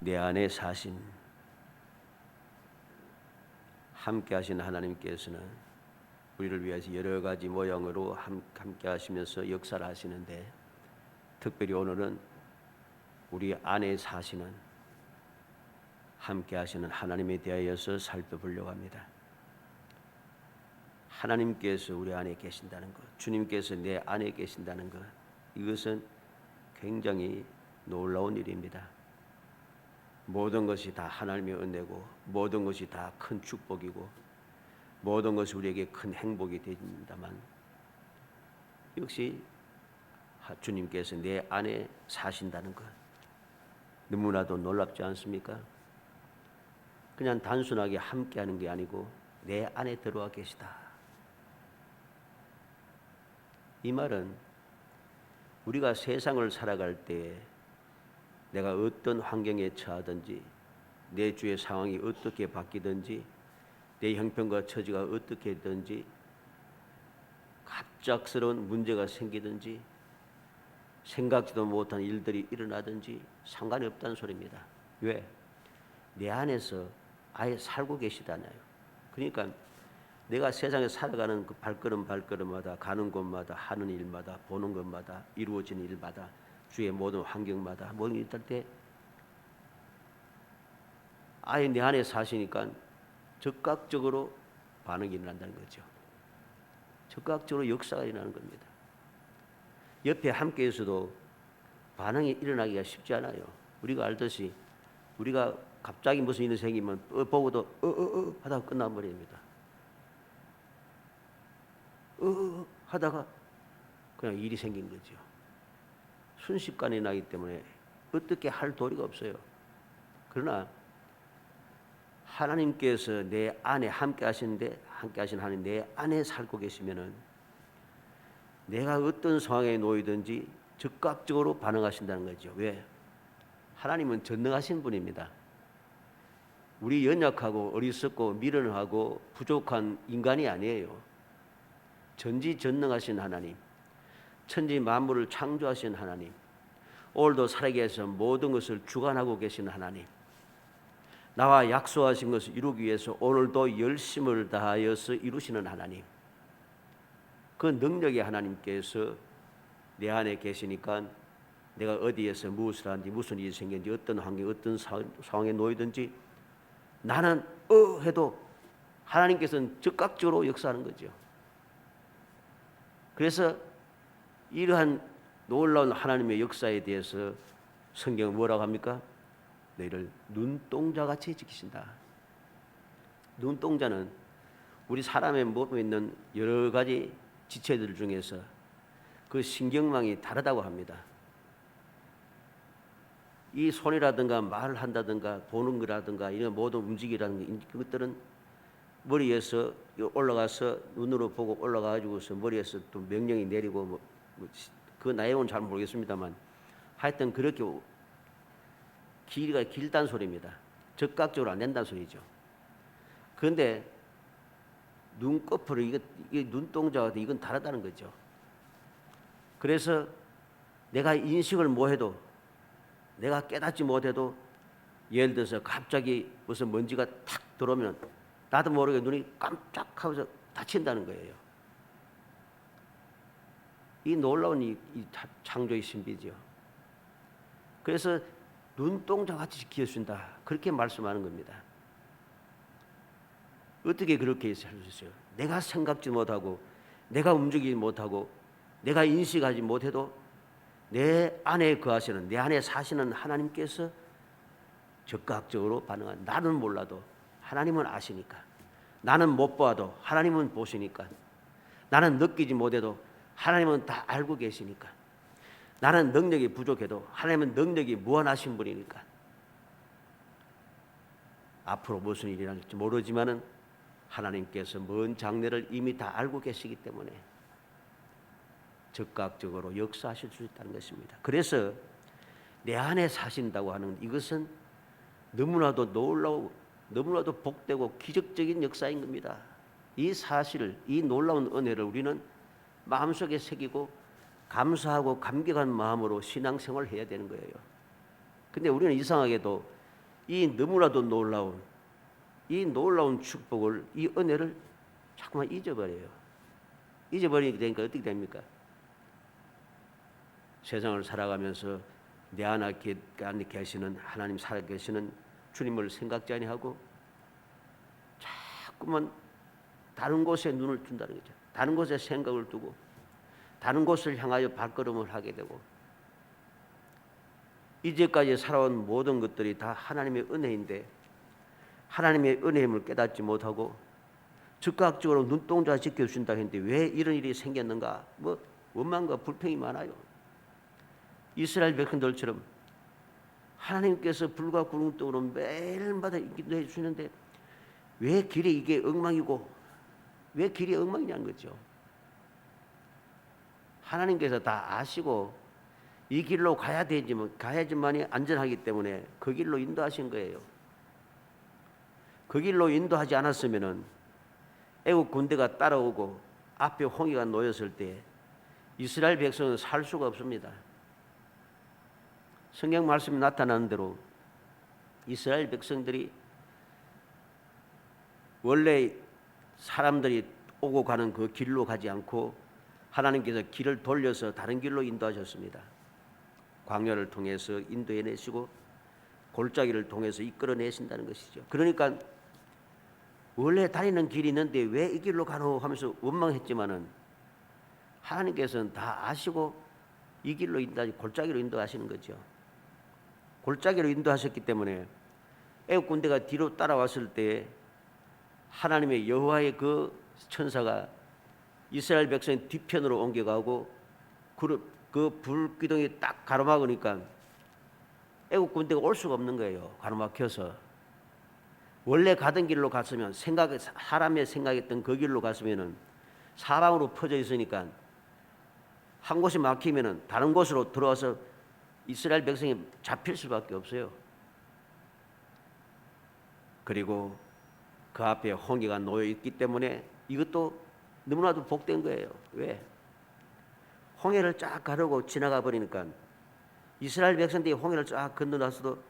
내 안에 사신 함께 하신 하나님께서는 우리를 위해서 여러 가지 모양으로 함께 하시면서 역사를 하시는데, 특별히 오늘은 우리 안에 사시는 함께 하시는 하나님에 대하여서 살펴보려고 합니다. 하나님께서 우리 안에 계신다는 것, 주님께서 내 안에 계신다는 것, 이것은 굉장히 놀라운 일입니다. 모든 것이 다 하나님의 은혜고, 모든 것이 다 큰 축복이고, 모든 것이 우리에게 큰 행복이 됩니다만, 역시 주님께서 내 안에 사신다는 것, 너무나도 놀랍지 않습니까? 그냥 단순하게 함께하는 게 아니고 내 안에 들어와 계시다. 이 말은 우리가 세상을 살아갈 때 내가 어떤 환경에 처하든지, 내 주의 상황이 어떻게 바뀌든지, 내 형편과 처지가 어떻게 되든지, 갑작스러운 문제가 생기든지, 생각지도 못한 일들이 일어나든지 상관이 없다는 소리입니다. 왜? 내 안에서 아예 살고 계시다나요. 그러니까 내가 세상에 살아가는 그 발걸음마다, 가는 곳마다, 하는 일마다, 보는 것마다, 이루어지는 일마다, 주의 모든 환경마다 모든 일 있을 때 아예 내 안에 사시니까 즉각적으로 반응이 일어난다는 거죠. 즉각적으로 역사가 일어나는 겁니다. 옆에 함께 있어도 반응이 일어나기가 쉽지 않아요. 우리가 알듯이 우리가 갑자기 무슨 일이 생기면 보고도 하다가 끝나버립니다. 하다가 그냥 일이 생긴 거죠. 순식간에 나기 때문에 어떻게 할 도리가 없어요. 그러나 하나님께서 내 안에 함께 하시는데, 함께 하신 하나님 내 안에 살고 계시면은 내가 어떤 상황에 놓이든지 즉각적으로 반응하신다는 거죠. 왜? 하나님은 전능하신 분입니다. 우리 연약하고 어리석고 미련하고 부족한 인간이 아니에요. 전지전능하신 하나님, 천지 만물을 창조하신 하나님, 오늘도 살아계서 모든 것을 주관하고 계신 하나님, 나와 약속하신 것을 이루기 위해서 오늘도 열심을 다하여서 이루시는 하나님, 그 능력의 하나님께서 내 안에 계시니까 내가 어디에서 무엇을 하는지, 무슨 일이 생겼는지, 어떤 환경, 어떤 상황에 놓이든지 나는 해도 하나님께서는 즉각적으로 역사하는 거죠. 그래서 이러한 놀라운 하나님의 역사에 대해서 성경은 뭐라고 합니까? 너희를 눈동자같이 지키신다. 눈동자는 우리 사람의 몸에 있는 여러 가지 지체들 중에서 그 신경망이 다르다고 합니다. 이 손이라든가 말을 한다든가 보는 거라든가 이런 모든 움직이라든가 그것들은 머리에서 올라가서 눈으로 보고 올라가가지고서 머리에서 또 명령이 내리고 그 내용은 잘 모르겠습니다만 하여튼 그렇게 길이가 길다는 소리입니다. 즉각적으로 안 된다는 소리죠. 그런데 눈꺼풀, 이게 눈동자와 이건 다르다는 거죠. 그래서 내가 인식을 못해도, 내가 깨닫지 못해도, 예를 들어서 갑자기 무슨 먼지가 탁 들어오면 나도 모르게 눈이 깜짝하면서 다친다는 거예요. 이 놀라운 이 창조의 신비죠. 그래서 눈동자같이 지켜준다, 그렇게 말씀하는 겁니다. 어떻게 그렇게 할 수 있어요? 내가 생각지 못하고, 내가 움직이지 못하고, 내가 인식하지 못해도 내 안에 거하시는, 내 안에 사시는 하나님께서 즉각적으로 반응한, 나는 몰라도 하나님은 아시니까, 나는 못 봐도 하나님은 보시니까, 나는 느끼지 못해도 하나님은 다 알고 계시니까, 나는 능력이 부족해도 하나님은 능력이 무한하신 분이니까, 앞으로 무슨 일이 일어날지 모르지만은 하나님께서 먼 장래를 이미 다 알고 계시기 때문에 즉각적으로 역사하실 수 있다는 것입니다. 그래서 내 안에 사신다고 하는 이것은 너무나도 놀라워, 너무나도 복되고 기적적인 역사인 겁니다. 이 사실을, 이 놀라운 은혜를 우리는 마음속에 새기고 감사하고 감격한 마음으로 신앙생활을 해야 되는 거예요. 근데 우리는 이상하게도 이 너무나도 놀라운 이 놀라운 축복을, 이 은혜를 자꾸만 잊어버려요. 잊어버리게 되니까 어떻게 됩니까? 세상을 살아가면서 내 안에 계시는 하나님 살아계시는 주님을 생각지 아니하고 자꾸만 다른 곳에 눈을 둔다는 거죠. 다른 곳에 생각을 두고 다른 곳을 향하여 발걸음을 하게 되고, 이제까지 살아온 모든 것들이 다 하나님의 은혜인데 하나님의 은혜임을 깨닫지 못하고 즉각적으로 눈동자 지켜준다 했는데 왜 이런 일이 생겼는가? 원망과 불평이 많아요. 이스라엘 백성들처럼 하나님께서 불과 구름등으로 매일마다 인도해 주시는데 왜 길이 이게 엉망이고 왜 길이 엉망이냐는 거죠. 하나님께서 다 아시고 이 길로 가야지만이 안전하기 때문에 그 길로 인도하신 거예요. 그 길로 인도하지 않았으면은 애국 군대가 따라오고 앞에 홍해가 놓였을 때 이스라엘 백성은 살 수가 없습니다. 성경 말씀이 나타나는 대로 이스라엘 백성들이 원래 사람들이 오고 가는 그 길로 가지 않고 하나님께서 길을 돌려서 다른 길로 인도하셨습니다. 광야를 통해서 인도해내시고 골짜기를 통해서 이끌어내신다는 것이죠. 그러니까 원래 다니는 길이 있는데 왜 이 길로 가노 하면서 원망했지만은 하나님께서는 다 아시고 이 길로 골짜기로 인도하시는 거죠. 골짜기로 인도하셨기 때문에 애국 군대가 뒤로 따라왔을 때 하나님의 여호와의 그 천사가 이스라엘 백성의 뒤편으로 옮겨가고 그 불기둥이 딱 가로막으니까 애국 군대가 올 수가 없는 거예요. 가로막혀서. 원래 가던 길로 갔으면 사람의 생각했던 그 길로 갔으면은 사방으로 퍼져 있으니까 한 곳이 막히면은 다른 곳으로 들어와서 이스라엘 백성이 잡힐 수밖에 없어요. 그리고 그 앞에 홍해가 놓여 있기 때문에 이것도 너무나도 복된 거예요. 왜? 홍해를 쫙 가르고 지나가 버리니까 이스라엘 백성들이 홍해를 쫙 건너놨어도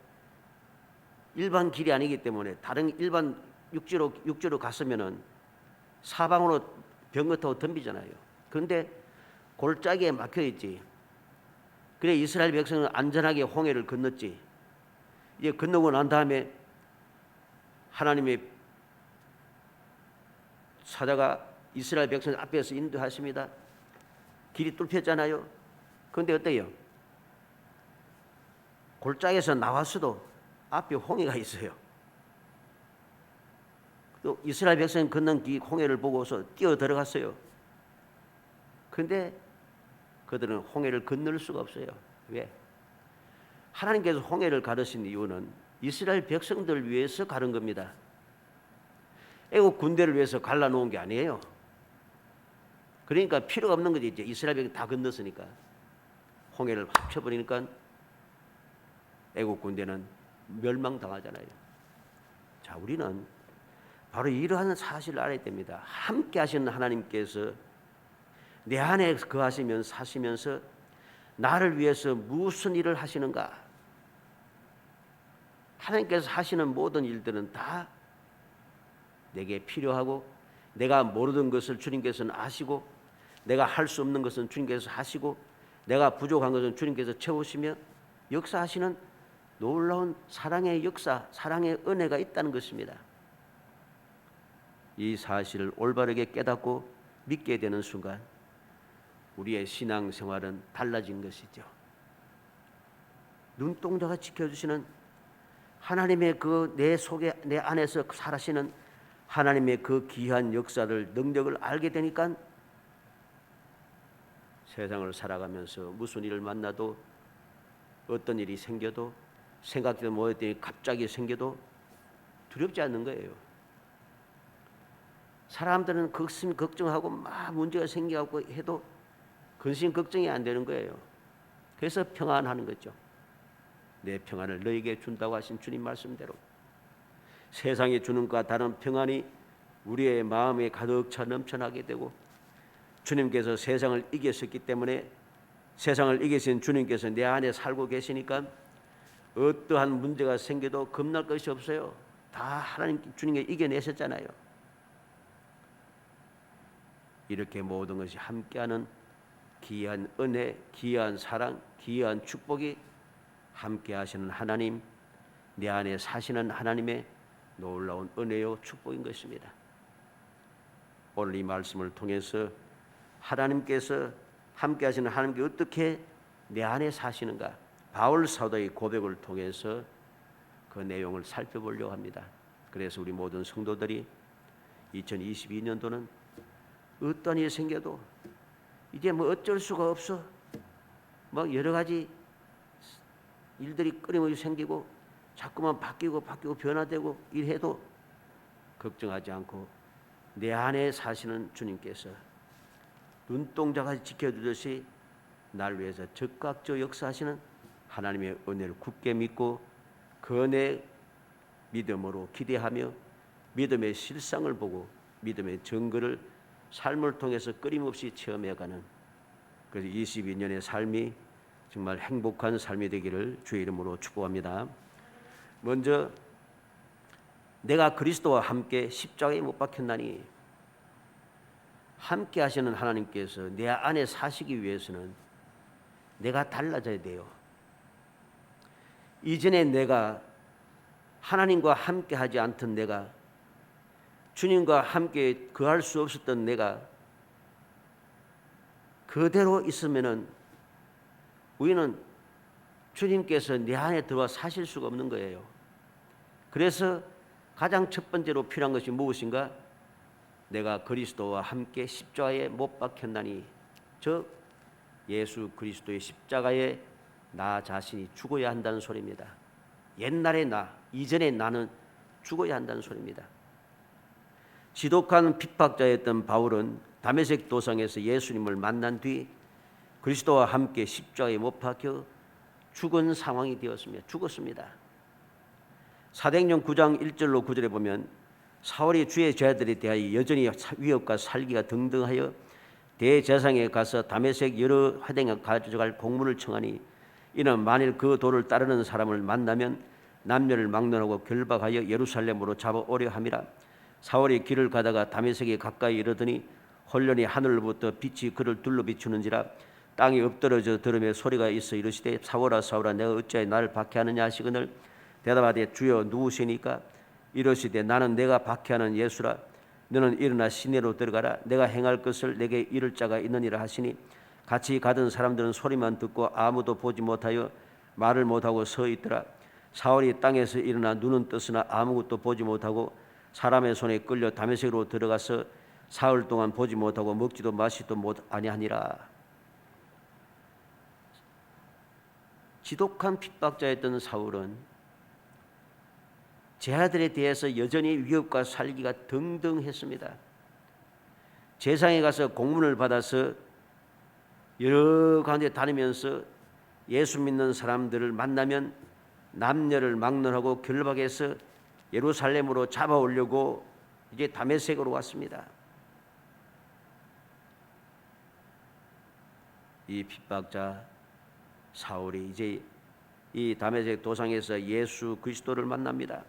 일반 길이 아니기 때문에 다른 일반 육지로 갔으면은 사방으로 병거 타고 덤비잖아요. 그런데 골짜기에 막혀 있지. 그래 이스라엘 백성은 안전하게 홍해를 건넜지. 이제 건너고 난 다음에 하나님의 사자가 이스라엘 백성 앞에서 인도하십니다. 길이 뚫혔잖아요. 그런데 어때요? 골짜기에서 나왔어도 앞에 홍해가 있어요. 또 이스라엘 백성이 건넌 이 홍해를 보고서 뛰어 들어갔어요. 그런데 그들은 홍해를 건널 수가 없어요. 왜? 하나님께서 홍해를 가르신 이유는 이스라엘 백성들을 위해서 가른 겁니다. 애국 군대를 위해서 갈라놓은 게 아니에요. 그러니까 필요가 없는 거지. 이제 이스라엘 백성이 다 건넜으니까 홍해를 합쳐버리니까 애국 군대는 멸망당하잖아요. 자, 우리는 바로 이러한 사실을 알아야 됩니다. 함께 하시는 하나님께서 내 안에 거하시면서 사시면서 나를 위해서 무슨 일을 하시는가? 하나님께서 하시는 모든 일들은 다 내게 필요하고 내가 모르던 것을 주님께서는 아시고 내가 할 수 없는 것은 주님께서 하시고 내가 부족한 것은 주님께서 채우시며 역사하시는 놀라운 사랑의 역사, 사랑의 은혜가 있다는 것입니다. 이 사실을 올바르게 깨닫고 믿게 되는 순간 우리의 신앙생활은 달라진 것이죠. 눈동자가 지켜주시는 하나님의 그 내 속에 내 안에서 살아시는 하나님의 그 귀한 역사를 능력을 알게 되니까 세상을 살아가면서 무슨 일을 만나도 어떤 일이 생겨도 생각지도 못했던 일이 갑자기 생겨도 두렵지 않는 거예요. 사람들은 근심 걱정하고 막 문제가 생겨갖고 해도 근심 걱정이 안 되는 거예요. 그래서 평안하는 거죠. 내 평안을 너에게 준다고 하신 주님 말씀대로 세상에 주는 것과 다른 평안이 우리의 마음에 가득 차 넘쳐나게 되고 주님께서 세상을 이기셨기 때문에 세상을 이기신 주님께서 내 안에 살고 계시니까 어떠한 문제가 생겨도 겁날 것이 없어요. 다 하나님 주님께 이겨내셨잖아요. 이렇게 모든 것이 함께하는 귀한 은혜, 귀한 사랑, 귀한 축복이 함께하시는 하나님, 내 안에 사시는 하나님의 놀라운 은혜요 축복인 것입니다. 오늘 이 말씀을 통해서 하나님께서 함께하시는 하나님께 어떻게 내 안에 사시는가, 바울 사도의 고백을 통해서 그 내용을 살펴보려고 합니다. 그래서 우리 모든 성도들이 2022년도는 어떤 일이 생겨도 이제 뭐 어쩔 수가 없어, 막 여러 가지 일들이 끊임없이 생기고 자꾸만 바뀌고 변화되고 이래도 걱정하지 않고 내 안에 사시는 주님께서 눈동자같이 지켜주듯이 날 위해서 적극적 역사하시는 하나님의 은혜를 굳게 믿고 그 은혜 믿음으로 기대하며 믿음의 실상을 보고 믿음의 증거를 삶을 통해서 끊임없이 체험해가는, 그래서 22년의 삶이 정말 행복한 삶이 되기를 주의 이름으로 축복합니다. 먼저 내가 그리스도와 함께 십자가에 못 박혔나니, 함께 하시는 하나님께서 내 안에 사시기 위해서는 내가 달라져야 돼요. 이전에 내가 하나님과 함께 하지 않던 내가, 주님과 함께 거할 수 없었던 내가 그대로 있으면은 우리는 주님께서 내 안에 들어와 사실 수가 없는 거예요. 그래서 가장 첫 번째로 필요한 것이 무엇인가? 내가 그리스도와 함께 십자가에 못 박혔나니, 즉 예수 그리스도의 십자가에 나 자신이 죽어야 한다는 소리입니다. 옛날의 나, 이전의 나는 죽어야 한다는 소리입니다. 지독한 핍박자였던 바울은 다메섹 도상에서 예수님을 만난 뒤 그리스도와 함께 십자가에 못 박혀 죽은 상황이 되었습니다. 죽었습니다. 사도행전 9장 1절로 9절에 보면 사울이 주의 제자들에 대하여 여전히 위협과 살기가 등등하여 대제사장에 가서 다메섹 여러 화댕에 가져갈 공문을 청하니, 이는 만일 그 도를 따르는 사람을 만나면 남녀를 막론하고 결박하여 예루살렘으로 잡아오려 함이라. 사울이 길을 가다가 다메섹에 가까이 이르더니 홀련히 하늘로부터 빛이 그를 둘러 비추는지라. 땅이 엎드러져 들음에 소리가 있어 이르시되 사울아 사울아 내가 어찌하여 나를 박해하느냐 하시거늘 대답하되 주여 누구시니까? 이르시되 나는 내가 박해하는 예수라. 너는 일어나 시내로 들어가라. 내가 행할 것을 내게 이를 자가 있느니라 하시니, 같이 가던 사람들은 소리만 듣고 아무도 보지 못하여 말을 못하고 서 있더라. 사울이 땅에서 일어나 눈은 떴으나 아무것도 보지 못하고 사람의 손에 끌려 다메섹으로 들어가서 사흘 동안 보지 못하고 먹지도 마시지도 아니하니라. 지독한 핍박자였던 사울은 제자들에 대해서 여전히 위협과 살기가 등등했습니다. 제사장에 가서 공문을 받아서 여러 가운데 다니면서 예수 믿는 사람들을 만나면 남녀를 막론하고 결박해서 예루살렘으로 잡아오려고 이제 다메섹으로 왔습니다. 이 핍박자 사울이 이제 이 다메섹 도상에서 예수 그리스도를 만납니다.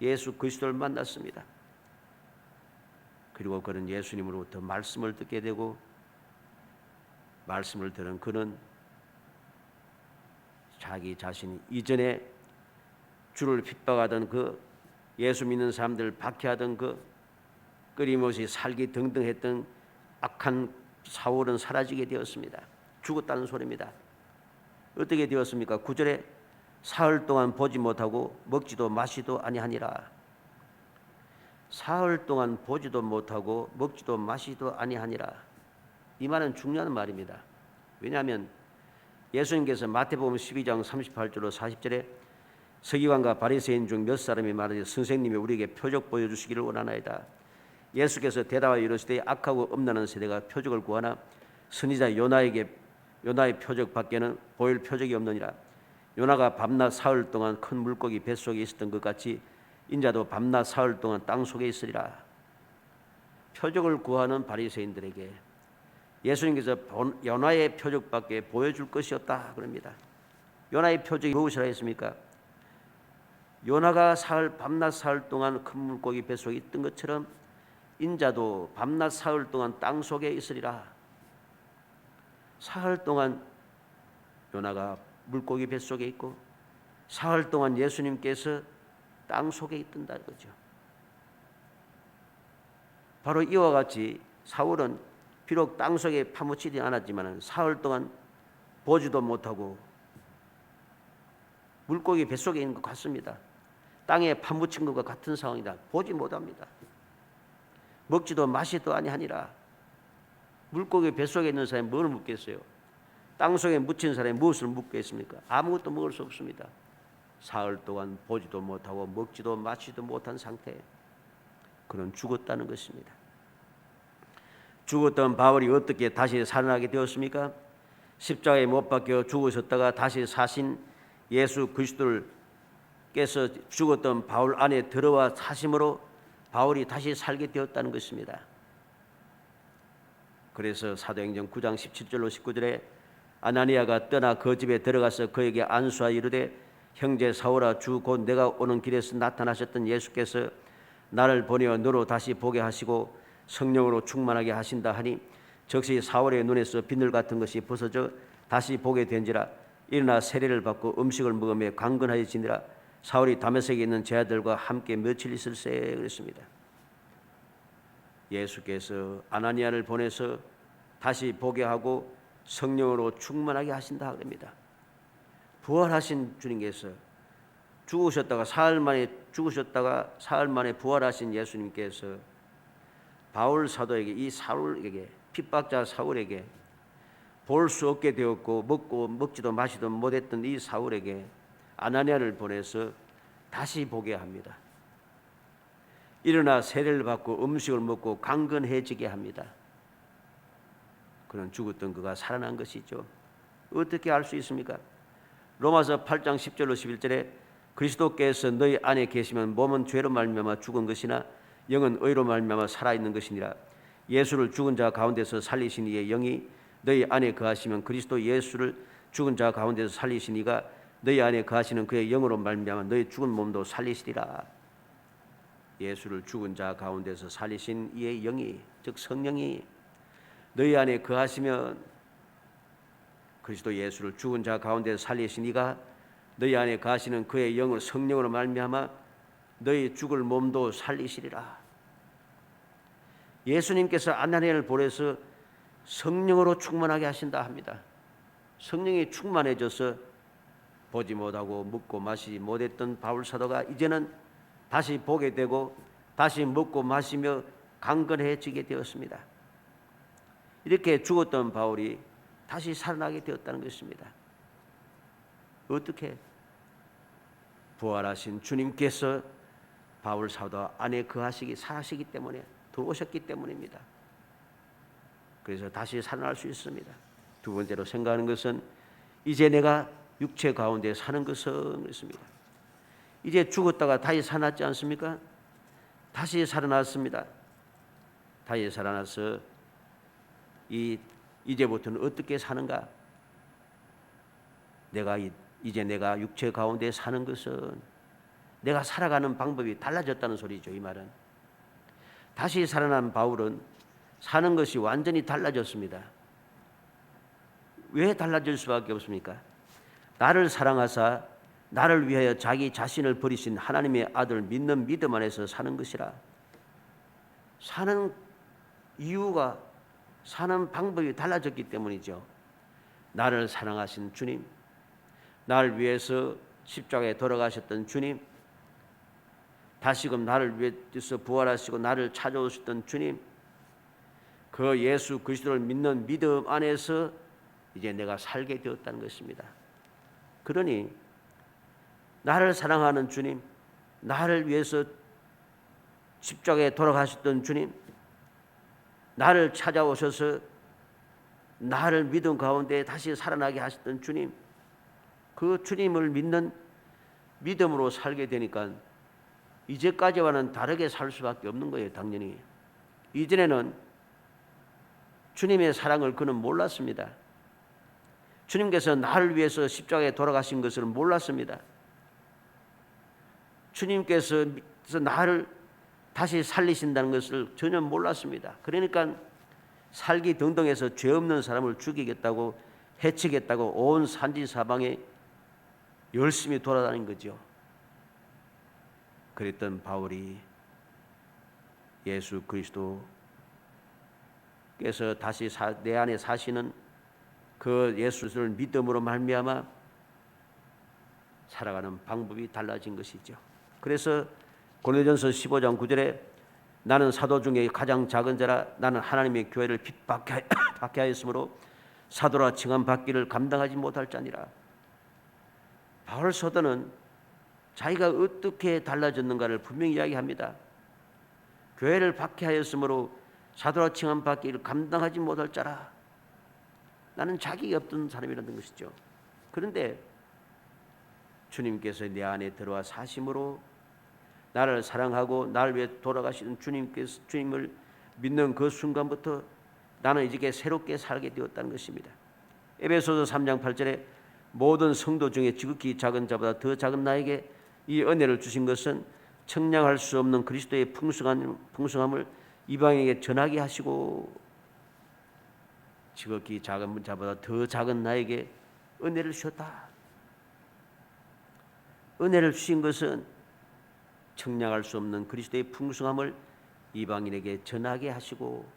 예수 그리스도를 만났습니다. 그리고 그는 예수님으로부터 말씀을 듣게 되고, 말씀을 들은 그는 자기 자신이 이전에 주를 핍박하던 그 예수 믿는 사람들을 박해하던 그 끊임없이 살기 등등했던 악한 사울은 사라지게 되었습니다. 죽었다는 소리입니다. 어떻게 되었습니까? 9절에 사흘 동안 보지 못하고 먹지도 마시도 아니하니라. 사흘 동안 보지도 못하고 먹지도 마시도 아니하니라. 이 말은 중요한 말입니다. 왜냐하면 예수님께서 마태복음 12장 38절로 40절에 서기관과 바리새인 중 몇 사람이 말하되 선생님이 우리에게 표적 보여주시기를 원하나이다. 예수께서 대답하여 이르시되 악하고 엄란한 세대가 표적을 구하나 선지자 요나의 표적 밖에는 보일 표적이 없느니라. 요나가 밤낮 사흘 동안 큰 물고기 뱃속에 있었던 것 같이 인자도 밤낮 사흘 동안 땅 속에 있으리라. 표적을 구하는 바리새인들에게 예수님께서 요나의 표적밖에 보여줄 것이 없다 그럽니다. 요나의 표적이 무엇이라 했습니까? 요나가 밤낮 사흘 동안 큰 물고기 뱃속에 있던 것처럼 인자도 밤낮 사흘 동안 땅 속에 있으리라. 사흘 동안 요나가 물고기 뱃속에 있고 사흘 동안 예수님께서 땅 속에 있던다 거죠. 바로 이와 같이 사울은 비록 땅 속에 파묻히지 않았지만 사흘 동안 보지도 못하고 물고기 뱃속에 있는 것 같습니다. 땅에 파묻힌 것과 같은 상황이다. 보지 못합니다. 먹지도 마시도 아니하니라. 물고기 뱃속에 있는 사람이 뭘 묻겠어요? 땅 속에 묻힌 사람이 무엇을 묻겠습니까? 아무것도 먹을 수 없습니다. 사흘 동안 보지도 못하고 먹지도 마시지도 못한 상태. 그는 죽었다는 것입니다. 죽었던 바울이 어떻게 다시 살아나게 되었습니까? 십자가에 못 박혀 죽으셨다가 다시 사신 예수 그리스도께서 죽었던 바울 안에 들어와 사심으로 바울이 다시 살게 되었다는 것입니다. 그래서 사도행전 9장 17절로 19절에 아나니아가 떠나 그 집에 들어가서 그에게 안수하여 이르되 형제 사울아, 주 곧 내가 오는 길에서 나타나셨던 예수께서 나를 보내어 너로 다시 보게 하시고 성령으로 충만하게 하신다 하니 즉시 사울의 눈에서 비늘 같은 것이 벗어져 다시 보게 된지라. 일어나 세례를 받고 음식을 먹으며 강건하여 지니라. 사울이 다메섹에 있는 제 아들과 함께 며칠 있을세 그랬습니다. 예수께서 아나니아를 보내서 다시 보게 하고 성령으로 충만하게 하신다 그럽니다. 부활하신 주님께서 죽으셨다가 사흘 만에 부활하신 예수님께서 바울 사도에게, 이 사울에게, 핍박자 사울에게, 볼 수 없게 되었고 먹지도 마시도 못했던 이 사울에게 아나니아를 보내서 다시 보게 합니다. 일어나 세례를 받고 음식을 먹고 강건해지게 합니다. 그는 죽었던 그가 살아난 것이죠. 어떻게 알 수 있습니까? 로마서 8장 10절로 11절에 그리스도께서 너희 안에 계시면 몸은 죄로 말미암아 죽은 것이나 영은 의로 말미암아 살아있는 것이니라. 예수를 죽은 자 가운데서 살리신 이의 영이 너희 안에 거하시면 그리스도 예수를 죽은 자 가운데서 살리신 이가 너희 안에 거하시는 그의 영으로 말미암아 너희 죽은 몸도 살리시리라. 예수를 죽은 자 가운데서 살리신 이의 영이, 즉 성령이 너희 안에 거하시면 그리스도 예수를 죽은 자 가운데서 살리신 이가 너희 안에 거하시는 그의 영을 성령으로 말미암아 너희 죽을 몸도 살리시리라. 예수님께서 아나니아를 보내서 성령으로 충만하게 하신다 합니다. 성령이 충만해져서 보지 못하고 먹고 마시지 못했던 바울 사도가 이제는 다시 보게 되고 다시 먹고 마시며 강건해지게 되었습니다. 이렇게 죽었던 바울이 다시 살아나게 되었다는 것입니다. 어떻게? 부활하신 주님께서 바울 사도 안에 거하시기 사시기 때문에, 들어오셨기 때문입니다. 그래서 다시 살아날 수 있습니다. 두 번째로 생각하는 것은 이제 내가 육체 가운데 사는 것은 그렇습니다. 이제 죽었다가 다시 살아났지 않습니까? 다시 살아났습니다. 다시 살아나서 이제부터는 어떻게 사는가? 이제 내가 육체 가운데 사는 것은 내가 살아가는 방법이 달라졌다는 소리죠. 이 말은 다시 살아난 바울은 사는 것이 완전히 달라졌습니다. 왜 달라질 수밖에 없습니까? 나를 사랑하사 나를 위하여 자기 자신을 버리신 하나님의 아들 믿는 믿음 안에서 사는 것이라. 사는 이유가, 사는 방법이 달라졌기 때문이죠. 나를 사랑하신 주님, 나를 위해서 십자가에 돌아가셨던 주님, 다시금 나를 위해서 부활하시고 나를 찾아오셨던 주님, 그 예수 그리스도를 믿는 믿음 안에서 이제 내가 살게 되었다는 것입니다. 그러니 나를 사랑하는 주님, 나를 위해서 십자가에 돌아가셨던 주님, 나를 찾아오셔서 나를 믿음 가운데 다시 살아나게 하셨던 주님, 그 주님을 믿는 믿음으로 살게 되니까 이제까지와는 다르게 살 수밖에 없는 거예요. 당연히 이전에는 주님의 사랑을 그는 몰랐습니다. 주님께서 나를 위해서 십자가에 돌아가신 것을 몰랐습니다. 주님께서 나를 다시 살리신다는 것을 전혀 몰랐습니다. 그러니까 살기 등등해서 죄 없는 사람을 죽이겠다고 해치겠다고 온 산지 사방에 열심히 돌아다닌 거죠. 그랬던 바울이 예수 그리스도께서 다시 내 안에 사시는 그 예수를 믿음으로 말미암아 살아가는 방법이 달라진 것이죠. 그래서 고린도전서 15장 9절에 나는 사도 중에 가장 작은 자라 나는 하나님의 교회를 핍박케 하였으므로 사도라 칭함 받기를 감당하지 못할 자니라. 바울 사도는 자기가 어떻게 달라졌는가를 분명히 이야기합니다. 교회를 박해하였으므로 사도라 칭함 받기를 감당하지 못할 자라. 나는 자격이 없던 사람이라는 것이죠. 그런데 주님께서 내 안에 들어와 사심으로 나를 사랑하고 나를 위해 돌아가시는 주님을 믿는 그 순간부터 나는 이제 새롭게 살게 되었다는 것입니다. 에베소서 3장 8절에 모든 성도 중에 지극히 작은 자보다 더 작은 나에게 이 은혜를 주신 것은 청량할 수 없는 그리스도의 풍성함을 이방인에게 전하게 하시고 지극히 작은 자보다 더 작은 나에게 은혜를 주셨다. 은혜를 주신 것은 청량할 수 없는 그리스도의 풍성함을 이방인에게 전하게 하시고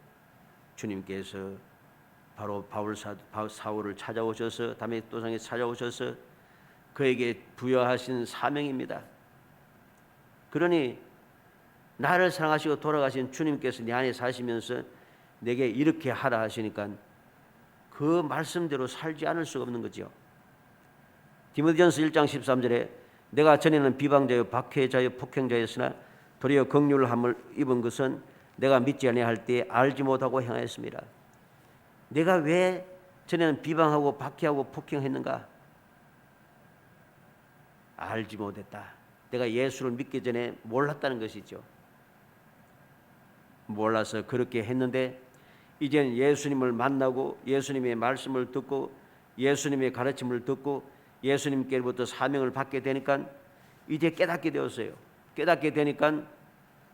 주님께서 바로 사울을 찾아오셔서 다메섹도상에 찾아오셔서 그에게 부여하신 사명입니다. 그러니 나를 사랑하시고 돌아가신 주님께서 내 안에 사시면서 내게 이렇게 하라 하시니까 그 말씀대로 살지 않을 수가 없는 거죠. 디모데전서 1장 13절에 내가 전에는 비방자요 박해자요 폭행자였으나 도리어 긍휼함을 입은 것은 내가 믿지 아니할 때에 알지 못하고 행하였습니다. 내가 왜 전에는 비방하고 박해하고 폭행했는가? 알지 못했다. 내가 예수를 믿기 전에 몰랐다는 것이죠. 몰라서 그렇게 했는데 이제는 예수님을 만나고 예수님의 말씀을 듣고 예수님의 가르침을 듣고 예수님께로부터 사명을 받게 되니까 이제 깨닫게 되었어요. 깨닫게 되니까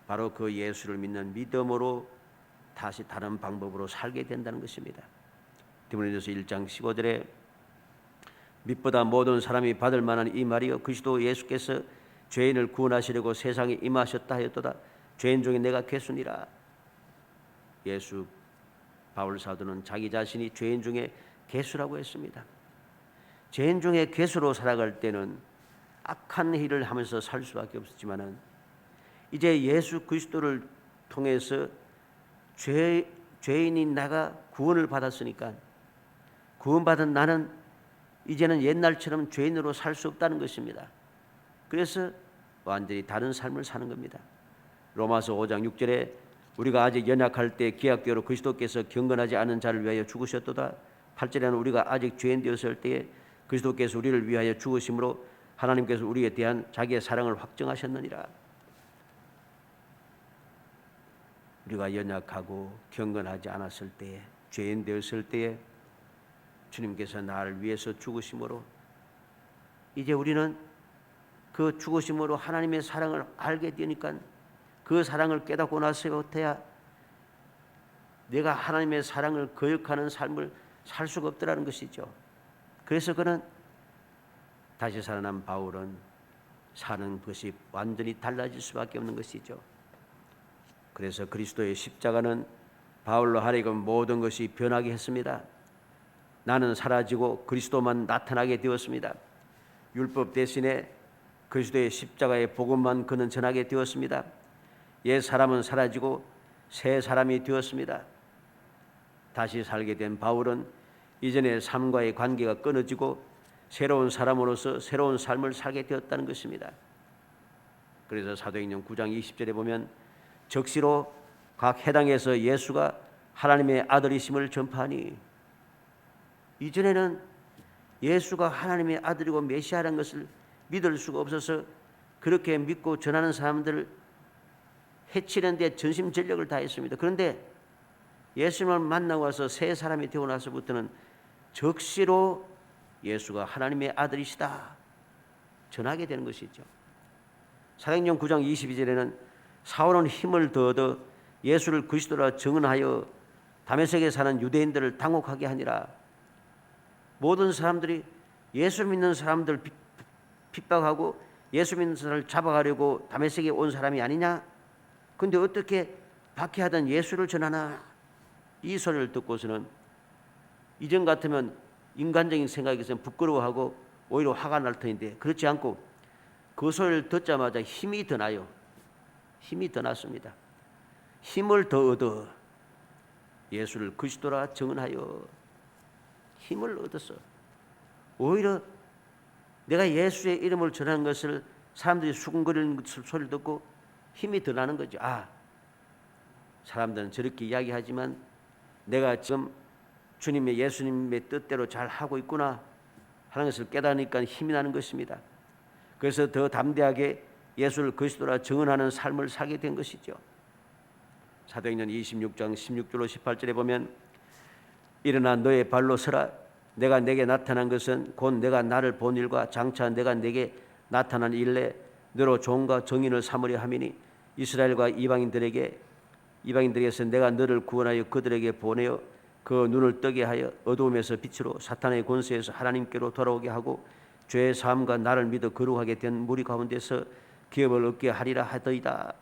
바로 그 예수를 믿는 믿음으로 다시 다른 방법으로 살게 된다는 것입니다. 디모데전서 1장 15절에 빛보다 모든 사람이 받을 만한 이 말이요 그리스도 예수께서 죄인을 구원하시려고 세상에 임하셨다 하였도다. 죄인 중에 내가 괴수니라. 예수 바울 사도는 자기 자신이 죄인 중에 괴수라고 했습니다. 죄인 중에 괴수로 살아갈 때는 악한 일을 하면서 살 수밖에 없었지만은 이제 예수 그리스도를 통해서 죄인인 나가 구원을 받았으니까 구원받은 나는 이제는 옛날처럼 죄인으로 살 수 없다는 것입니다. 그래서 완전히 다른 삶을 사는 겁니다. 로마서 5장 6절에 우리가 아직 연약할 때 기약대로 그리스도께서 경건하지 않은 자를 위하여 죽으셨도다. 8절에는 우리가 아직 죄인 되었을 때에 그리스도께서 우리를 위하여 죽으심으로 하나님께서 우리에 대한 자기의 사랑을 확정하셨느니라. 우리가 연약하고 경건하지 않았을 때에 죄인 되었을 때에 주님께서 나를 위해서 죽으심으로 이제 우리는 그 죽으심으로 하나님의 사랑을 알게 되니까 그 사랑을 깨닫고 나서부터야 내가 하나님의 사랑을 거역하는 삶을 살 수가 없더라는 것이죠. 그래서 그는 다시 살아난 바울은 사는 것이 완전히 달라질 수밖에 없는 것이죠. 그래서 그리스도의 십자가는 바울로 하여금 모든 것이 변하게 했습니다. 나는 사라지고 그리스도만 나타나게 되었습니다. 율법 대신에 그리스도의 십자가의 복음만 그는 전하게 되었습니다. 옛 사람은 사라지고 새 사람이 되었습니다. 다시 살게 된 바울은 이전의 삶과의 관계가 끊어지고 새로운 사람으로서 새로운 삶을 살게 되었다는 것입니다. 그래서 사도행전 9장 20절에 보면 적시로 각 해당에서 예수가 하나님의 아들이심을 전파하니 이전에는 예수가 하나님의 아들이고 메시아라는 것을 믿을 수가 없어서 그렇게 믿고 전하는 사람들을 해치는 데 전심전력을 다했습니다. 그런데 예수님을 만나고 와서 새 사람이 되고 나서부터는 적시로 예수가 하나님의 아들이시다 전하게 되는 것이죠. 사도행전 9장 22절에는 사울은 힘을 더 얻어 예수를 그리스도라 증언하여 다메섹에 사는 유대인들을 당혹하게 하니라. 모든 사람들이 예수 믿는 사람들 핍박하고 예수 믿는 사람을 잡아가려고 다메섹에 온 사람이 아니냐? 근데 어떻게 박해하던 예수를 전하나? 이 소리를 듣고서는 이전 같으면 인간적인 생각에서는 부끄러워하고 오히려 화가 날 터인데 그렇지 않고 그 소리를 듣자마자 힘이 더 나요. 힘이 더 났습니다. 힘을 더 얻어 예수를 그리스도라 증언하여 힘을 얻었어. 오히려 내가 예수의 이름을 전하는 것을 사람들이 수군거리는 소리를 듣고 힘이 더 나는 거죠. 아, 사람들은 저렇게 이야기하지만 내가 지금 주님의 예수님의 뜻대로 잘 하고 있구나 하는 것을 깨달으니까 힘이 나는 것입니다. 그래서 더 담대하게 예수를 그리스도라 증언하는 삶을 살게 된 것이죠. 사도행전 26장 16절로 18절에 보면 일어나 너의 발로 서라. 내가 내게 나타난 것은 곧 내가 나를 본 일과 장차 내가 내게 나타난 일에 너로 종과 정인을 삼으려 함이니 이스라엘과 이방인들에게서 내가 너를 구원하여 그들에게 보내어 그 눈을 뜨게 하여 어두움에서 빛으로 사탄의 권세에서 하나님께로 돌아오게 하고 죄의 사함과 나를 믿어 거룩하게 된 무리 가운데서 기업을 얻게 하리라 하더이다.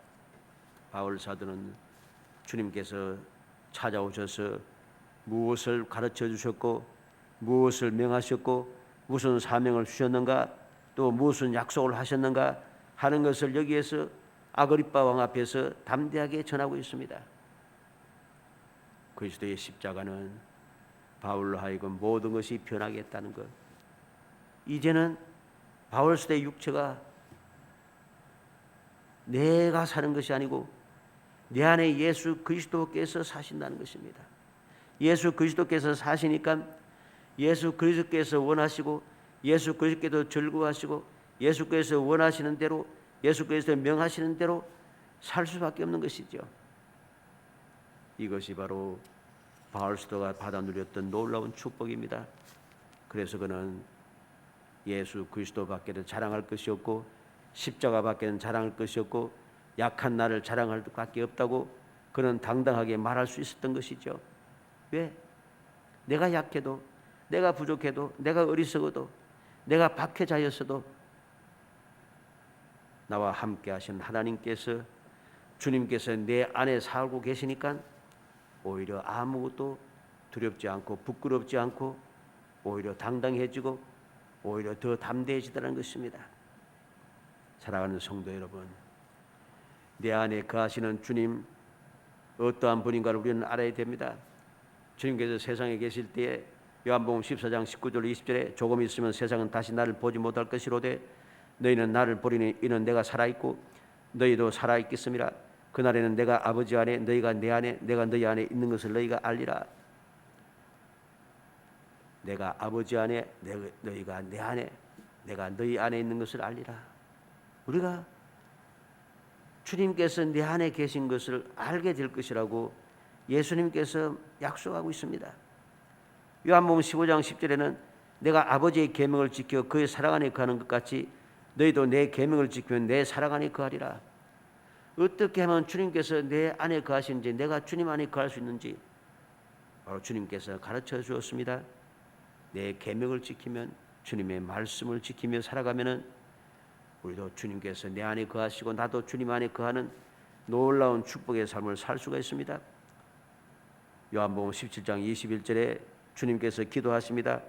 바울 사도는 주님께서 찾아오셔서 무엇을 가르쳐 주셨고 무엇을 명하셨고 무슨 사명을 주셨는가 또 무슨 약속을 하셨는가 하는 것을 여기에서 아그리빠 왕 앞에서 담대하게 전하고 있습니다. 그리스도의 십자가는 바울로 하여금 모든 것이 변하게 했다는 것. 이제는 바울 시대의 육체가 내가 사는 것이 아니고 내 안에 예수 그리스도께서 사신다는 것입니다. 예수 그리스도께서 사시니까 예수 그리스도께서 원하시고 예수 그리스도께서 즐거워하시고 예수 그리스도께서 원하시는 대로 예수 그리스도의 명하시는 대로 살 수밖에 없는 것이죠. 이것이 바로 바울 사도가 받아 누렸던 놀라운 축복입니다. 그래서 그는 예수 그리스도밖에는 자랑할 것이 없고 십자가밖에는 자랑할 것이 없고 약한 나를 자랑할 것밖에 없다고 그는 당당하게 말할 수 있었던 것이죠. 왜? 내가 약해도 내가 부족해도 내가 어리석어도 내가 박해자였어도 나와 함께 하신 하나님께서 주님께서 내 안에 살고 계시니까 오히려 아무것도 두렵지 않고 부끄럽지 않고 오히려 당당해지고 오히려 더 담대해지다는 것입니다. 사랑하는 성도 여러분, 내 안에 거하시는 주님 어떠한 분인가를 우리는 알아야 됩니다. 주님께서 세상에 계실 때에 요한복음 14장 19절 20절에 조금 있으면 세상은 다시 나를 보지 못할 것이로되 너희는 나를 보리니 이는 내가 살아있고 너희도 살아있겠음이라. 그날에는 내가 아버지 안에 너희가 내 안에 내가 너희 안에 있는 것을 너희가 알리라. 내가 아버지 안에 너희가 내 안에 내가 너희 안에 있는 것을 알리라. 우리가 주님께서 내 안에 계신 것을 알게 될 것이라고 예수님께서 약속하고 있습니다. 요한복음 15장 10절에는 내가 아버지의 계명을 지켜 그의 사랑 안에 거하는 것 같이 너희도 내 계명을 지키면 내 사랑 안에 거하리라. 어떻게 하면 주님께서 내 안에 거하시는지 내가 주님 안에 거할 수 있는지 바로 주님께서 가르쳐 주었습니다. 내 계명을 지키면 주님의 말씀을 지키며 살아가면은 우리도 주님께서 내 안에 거하시고 나도 주님 안에 거하는 놀라운 축복의 삶을 살 수가 있습니다. 요한복음 17장 21절에 주님께서 기도하십니다.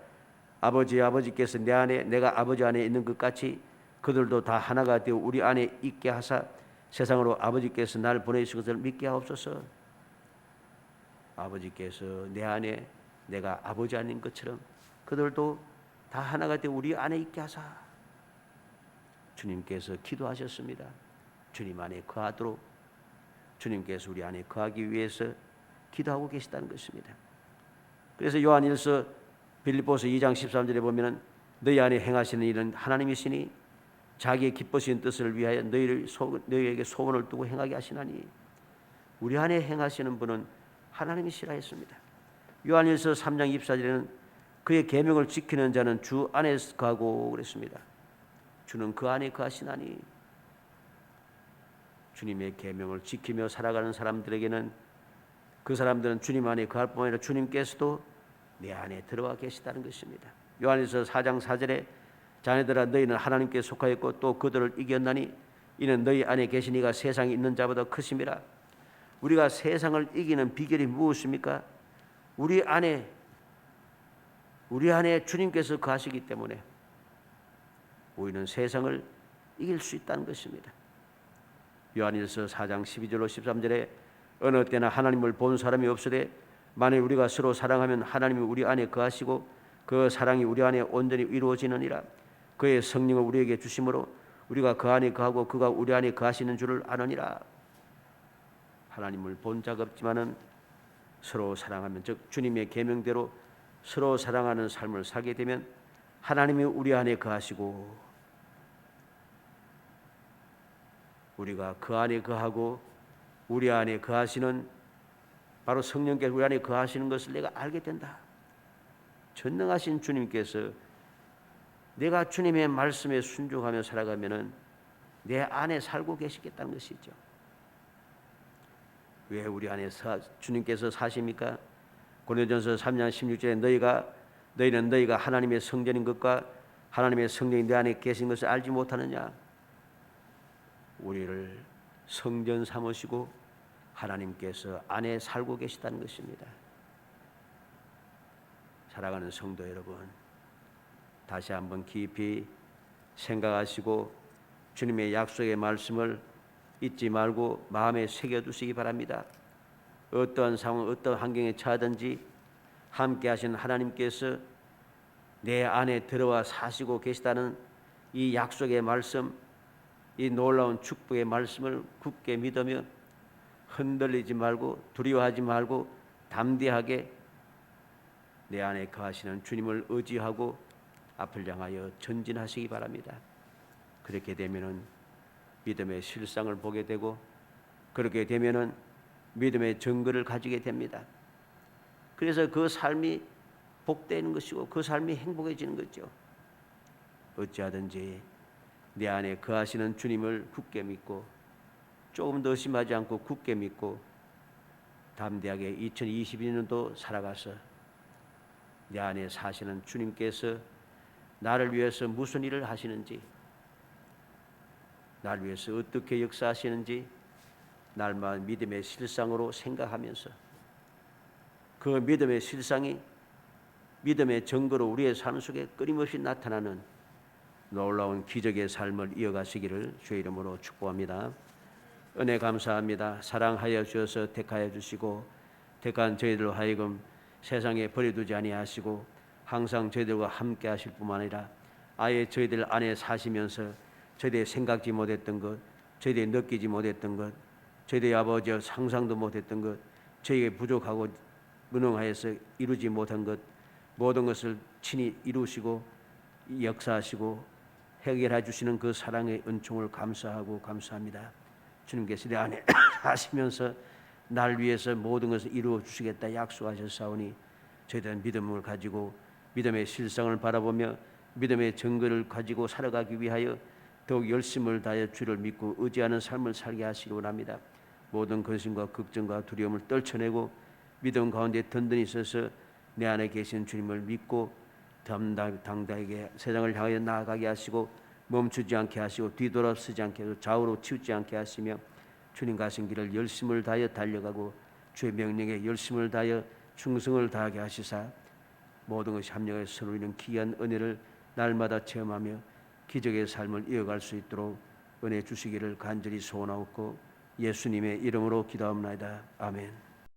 아버지께서 내 안에 내가 아버지 안에 있는 것 같이 그들도 다 하나가 되어 우리 안에 있게 하사 세상으로 아버지께서 나를 보내신 것을 믿게 하옵소서. 아버지께서 내 안에 내가 아버지 안에 있는 것처럼 그들도 다 하나가 되어 우리 안에 있게 하사. 주님께서 기도하셨습니다. 주님 안에 거하도록 주님께서 우리 안에 거하기 위해서 기도하고 계시다는 것입니다. 그래서 요한일서 빌립보서 2장 13절에 보면은 너희 안에 행하시는 일은 하나님이시니 자기의 기쁘신 뜻을 위하여 너희에게 소원을 두고 행하게 하시나니 우리 안에 행하시는 분은 하나님이시라 했습니다. 요한일서 3장 24절에는 그의 계명을 지키는 자는 주 안에 거하고 그랬습니다. 주는 그 안에 거하시나니 주님의 계명을 지키며 살아가는 사람들에게는 그 사람들은 주님 안에 거할 뿐 아니라 주님께서도 내 안에 들어와 계시다는 것입니다. 요한일서 4장 4절에 자네들아 너희는 하나님께 속하였고 또 그들을 이겼나니 이는 너희 안에 계신 이가 세상에 있는 자보다 크심이라. 우리가 세상을 이기는 비결이 무엇입니까? 우리 안에 주님께서 거하시기 때문에 우리는 세상을 이길 수 있다는 것입니다. 요한일서 4장 12절로 13절에 어느 때나 하나님을 본 사람이 없으되 만일 우리가 서로 사랑하면 하나님이 우리 안에 거하시고 그 사랑이 우리 안에 온전히 이루어지느니라. 그의 성령을 우리에게 주심으로 우리가 그 안에 거하고 그가 우리 안에 거하시는 줄을 아느니라. 하나님을 본 자가 없지만은 서로 사랑하면, 즉 주님의 계명대로 서로 사랑하는 삶을 살게 되면 하나님이 우리 안에 거하시고 우리가 그 안에 거하고 우리 안에 거하시는 바로 성령께서 우리 안에 거하시는 것을 내가 알게 된다. 전능하신 주님께서 내가 주님의 말씀에 순종하며 살아가면은 내 안에 살고 계시겠다는 것이죠. 왜 우리 안에 주님께서 사십니까? 고린도전서 3장 16절에 너희는 너희가 하나님의 성전인 것과 하나님의 성령이 내 안에 계신 것을 알지 못하느냐? 우리를 성전 삼으시고 하나님께서 안에 살고 계시다는 것입니다. 사랑하는 성도 여러분, 다시 한번 깊이 생각하시고 주님의 약속의 말씀을 잊지 말고 마음에 새겨두시기 바랍니다. 어떠한 상황, 어떠한 환경에 처하든지 함께 하신 하나님께서 내 안에 들어와 사시고 계시다는 이 약속의 말씀, 이 놀라운 축복의 말씀을 굳게 믿으며 흔들리지 말고 두려워하지 말고 담대하게 내 안에 거하시는 주님을 의지하고 앞을 향하여 전진하시기 바랍니다. 그렇게 되면은 믿음의 실상을 보게 되고 그렇게 되면은 믿음의 증거를 가지게 됩니다. 그래서 그 삶이 복되는 것이고 그 삶이 행복해지는 거죠. 어찌하든지 내 안에 거하시는 주님을 굳게 믿고 조금 더 의심하지 않고 굳게 믿고 담대하게 2022년도 살아가서 내 안에 사시는 주님께서 나를 위해서 무슨 일을 하시는지, 나를 위해서 어떻게 역사하시는지 날마다 믿음의 실상으로 생각하면서 그 믿음의 실상이 믿음의 증거로 우리의 삶 속에 끊임없이 나타나는 놀라운 기적의 삶을 이어가시기를 주의 이름으로 축복합니다. 은혜 감사합니다. 사랑하여 주셔서 택하여 주시고 택한 저희들로 하여금 세상에 버려두지 아니하시고 항상 저희들과 함께 하실 뿐만 아니라 아예 저희들 안에 사시면서 저희들이 생각지 못했던 것, 저희들이 느끼지 못했던 것, 저희들이 아버지여 상상도 못했던 것, 저희에게 부족하고 무능하여서 이루지 못한 것 모든 것을 친히 이루시고 역사하시고 해결해 주시는 그 사랑의 은총을 감사하고 감사합니다. 주님께서 내 안에 하시면서 날 위해서 모든 것을 이루어 주시겠다 약속하셨사오니 저희들은 믿음을 가지고 믿음의 실상을 바라보며 믿음의 증거를 가지고 살아가기 위하여 더욱 열심을 다하여 주를 믿고 의지하는 삶을 살게 하시기 원합니다. 모든 근심과 걱정과 두려움을 떨쳐내고 믿음 가운데 든든히 서서 내 안에 계신 주님을 믿고 당당하게 세상을 향하여 나아가게 하시고 멈추지 않게 하시고 뒤돌아서지 않게 하시고 좌우로 치우지 않게 하시며 주님 가신 길을 열심을 다하여 달려가고 주의 명령에 열심을 다하여 충성을 다하게 하시사 모든 것이 합력해 서로 이루는 귀한 은혜를 날마다 체험하며 기적의 삶을 이어갈 수 있도록 은혜 주시기를 간절히 소원하옵고 예수님의 이름으로 기도합니다. 아멘.